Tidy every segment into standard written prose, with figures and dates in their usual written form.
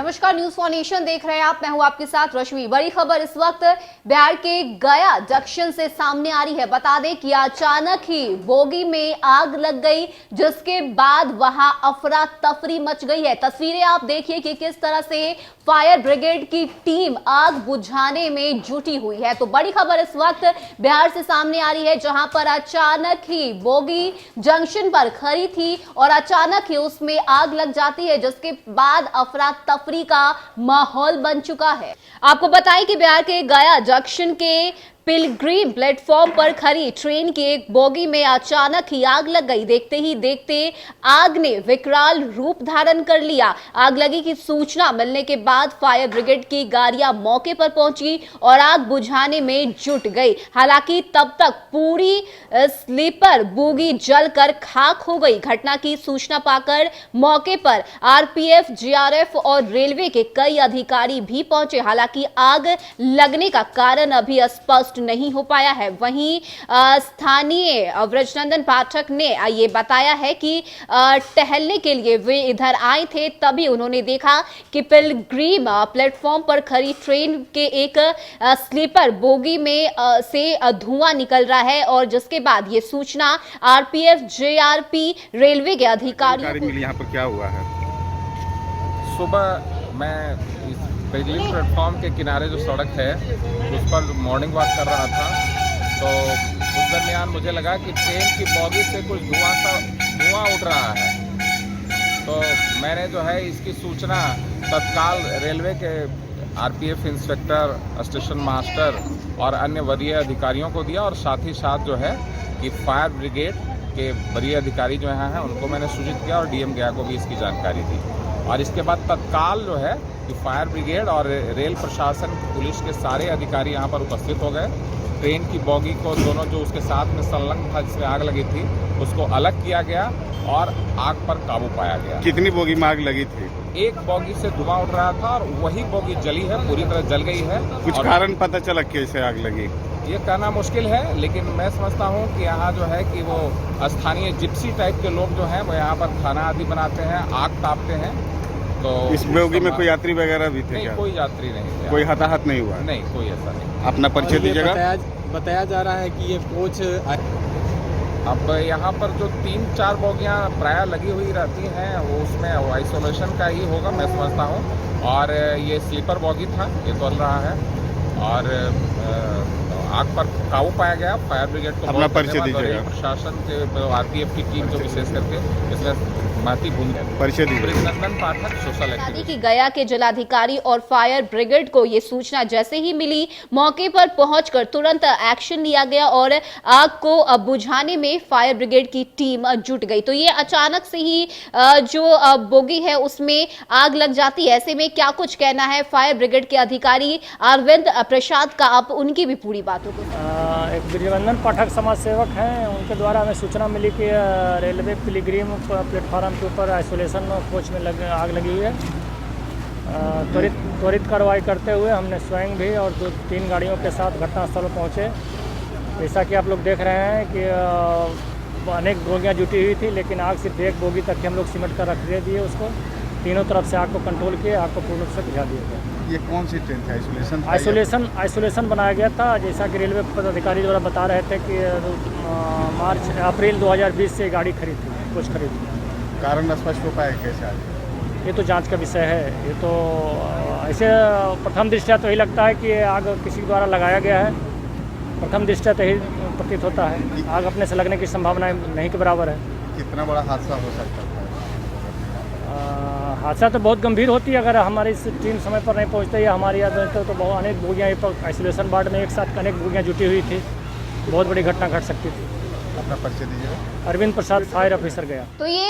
नमस्कार, news for nation देख रहे हैं आप। मैं हूं आपके साथ रश्मि। बड़ी खबर इस वक्त बिहार के गया जंक्शन से सामने आ रही है। बता दें कि अचानक ही बोगी में आग लग गई, जिसके बाद वहां अफरा तफरी मच गई है। तस्वीरें आप देखिए कि किस तरह से फायर ब्रिगेड की टीम आग बुझाने में जुटी हुई है। तो बड़ी खबर इस वक्त बिहार से सामने आ रही है, जहां पर अचानक ही बोगी जंक्शन पर खड़ी थी और अचानक ही उसमें आग लग जाती है, जिसके बाद अफरा तफरी का माहौल बन चुका है। आपको बताएं कि बिहार के गया जंक्शन के पिलग्रिम प्लेटफॉर्म पर खड़ी ट्रेन की एक बोगी में अचानक ही आग लग गई। देखते ही देखते आग ने विकराल रूप धारण कर लिया। आग लगी की सूचना मिलने के बाद फायर ब्रिगेड की गाड़ियां मौके पर पहुंची और आग बुझाने में जुट गई। हालांकि तब तक पूरी स्लीपर बोगी जलकर खाक हो गई। घटना की सूचना पाकर मौके पर आरपीएफ, जीआरएफ और रेलवे के कई अधिकारी भी पहुंचे। हालांकि आग लगने का कारण अभी स्पष्ट नहीं हो पाया है। वहीं स्थानीय ब्रजनंदन पाठक ने ये बताया है कि टहलने के लिए वे इधर आए थे, तभी उन्होंने देखा कि पिलग्रिम प्लेटफॉर्म पर खड़ी ट्रेन के एक स्लीपर बोगी में से धुआं निकल रहा है और जिसके बाद ये सूचना आरपीएफ, जेआरपी, रेलवे के अधिकारियों को मिली। यहाँ पर क्या हुआ है? सुबह मैं पिलग्रिम प्लेटफॉर्म के किनारे जो सड़क है उस पर मॉर्निंग वॉक कर रहा था, तो उस दरमियान मुझे लगा कि ट्रेन की बॉगी से कुछ धुआं उठ रहा है। तो मैंने जो है इसकी सूचना तत्काल रेलवे के आरपीएफ इंस्पेक्टर, स्टेशन मास्टर और अन्य वरीय अधिकारियों को दिया और साथ ही साथ जो है कि फायर ब्रिगेड के वरीय अधिकारी जो यहाँ हैं उनको मैंने सूचित किया और डीएम गया को भी इसकी जानकारी दी। और इसके बाद तत्काल जो है कि फायर ब्रिगेड और रेल प्रशासन, पुलिस के सारे अधिकारी यहाँ पर उपस्थित हो गए। ट्रेन की बॉगी को दोनों जो उसके साथ में संलग्न था, जिसमें आग लगी थी, उसको अलग किया गया और आग पर काबू पाया गया। कितनी बोगी में आग लगी थी? एक बोगी से धुआं उठ रहा था और वही बोगी जली है, पूरी तरह जल गई है। कुछ कारण पता चला कैसे आग लगी? ये कहना मुश्किल है, लेकिन मैं समझता हूँ कि यहाँ जो है कि वो स्थानीय जिप्सी टाइप के लोग जो हैं वो यहाँ पर खाना आदि बनाते हैं, आग तापते हैं। तो इस बोगी में कोई यात्री वगैरह भी थे? नहीं, क्या? कोई यात्री नहीं, कोई हताहत नहीं हुआ? नहीं, कोई ऐसा नहीं। अपना परिचय दीजिएगा। बताया जा रहा है कि ये कोच अब यहाँ पर जो 3-4 बोगियाँ प्रायः लगी हुई रहती हैं वो उसमें आइसोलेशन का ही होगा, मैं समझता हूँ। और ये स्लीपर बोगी था, ये चल रहा है और आग पर काबू पाया गया। फायर ब्रिगेड को अपना परिचय दीजिएगा। प्रशासन के आरपीएफ की टीम जो विशेष करके इसमें महती भूमिका। परिचय दीजिए। ब्रजनंदन पाठक, सोशल एक्टिविस्ट। कि गया के जिलाधिकारी और फायर ब्रिगेड को ये सूचना जैसे ही मिली, मौके पर पहुंचकर तुरंत एक्शन लिया गया और आग को बुझाने में फायर ब्रिगेड की टीम जुट गई। तो ये अचानक से ही जो बोगी है उसमें आग लग जाती है। ऐसे में क्या कुछ कहना है फायर ब्रिगेड के अधिकारी अरविंद प्रसाद का, आप उनकी भी पूरी बातों को। एक ब्रजनंदन पाठक समाज सेवक हैं, उनके द्वारा हमें सूचना मिली कि रेलवे पिलग्रिम प्लेटफॉर्म के ऊपर आइसोलेशन कोच में आग लगी हुई है। त्वरित कार्रवाई करते हुए हमने स्वयं भी और 2-3 गाड़ियों के साथ घटनास्थल पर पहुँचे। जैसा कि आप लोग देख रहे हैं कि अनेक बोगियाँ जुटी हुई थी, लेकिन आग सिर्फ एक बोगी तक हम लोग सिमट कर रख दिए उसको। तीनों तरफ से आग को कंट्रोल किए, आग को पूर्ण रूप से बुझा दिया गया। ये कौन सी ट्रेन थी? आइसोलेशन बनाया गया था। जैसा कि रेलवे पदाधिकारी द्वारा बता रहे थे कि अप्रैल 2020 से गाड़ी खरीदी, कुछ खरीदी। कारण स्पष्ट हो पाया कैसे आग? ये तो जांच का विषय है। ये तो ऐसे प्रथम दृष्टया तो यही लगता है कि आग किसी द्वारा लगाया गया है। प्रथम दृष्टया तो यही प्रतीत होता है। आग अपने से लगने की संभावना नहीं के बराबर है। कितना बड़ा हादसा हो सकता था? हादसा तो बहुत गंभीर होती है अगर हमारी इस टीम समय पर नहीं पहुंचते या हमारी याद तो बहुत अनेक बोगियाँ आइसोलेशन वार्ड में एक साथ अनेक बोगियाँ जुटी हुई थी। बहुत बड़ी घटना घट सकती थी। अपना परिचय दीजिएगा। अरविंद प्रसाद, फायर ऑफिसर गया। तो ये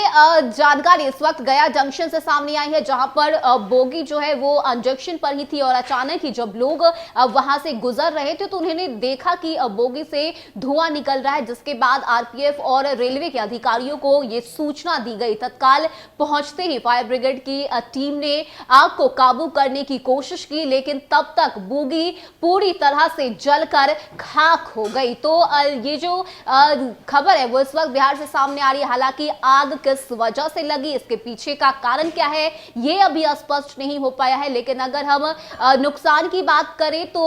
जानकारी इस वक्त गया जंक्शन से सामने आई है, जहां पर बोगी जो है वो जंक्शन पर ही थी और अचानक ही जब लोग वहां से गुजर रहे थे तो उन्होंने देखा कि बोगी से धुआं निकल रहा है, जिसके बाद आरपीएफ और रेलवे के अधिकारियों को ये सूचना दी गई। तत्काल पहुंचते ही फायर ब्रिगेड की टीम ने आग को काबू करने की कोशिश की, लेकिन तब तक बोगी पूरी तरह से जलकर खाक हो गई। तो ये जो खबर है वो इस वक्त बिहार से सामने आ रही है। हालांकि आग किस वजह से लगी, इसके पीछे का कारण क्या है, ये अभी स्पष्ट नहीं हो पाया है। लेकिन अगर हम नुकसान की बात करें तो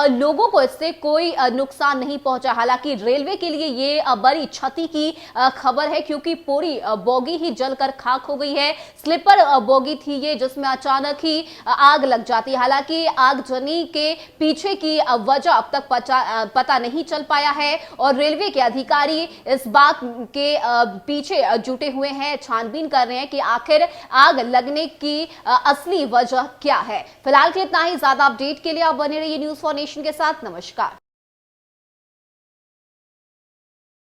लोगों को इससे कोई नुकसान नहीं पहुंचा। हालांकि रेलवे के लिए ये बड़ी क्षति की खबर है, क्योंकि पूरी बोगी ही जलकर खाक हो गई है। स्लीपर बोगी थी ये, जिसमें अचानक ही आग लग जाती है। हालांकि आगजनी के पीछे की वजह अब तक पता नहीं चल पाया है और रेलवे के अधिकारी इस बात के पीछे जुटे हुए हैं, छानबीन कर रहे हैं कि आखिर आग लगने की असली वजह क्या है। फिलहाल के इतना ही। ज्यादा अपडेट के लिए आप बने रहिए न्यूज़ फॉर नेशन के साथ। नमस्कार।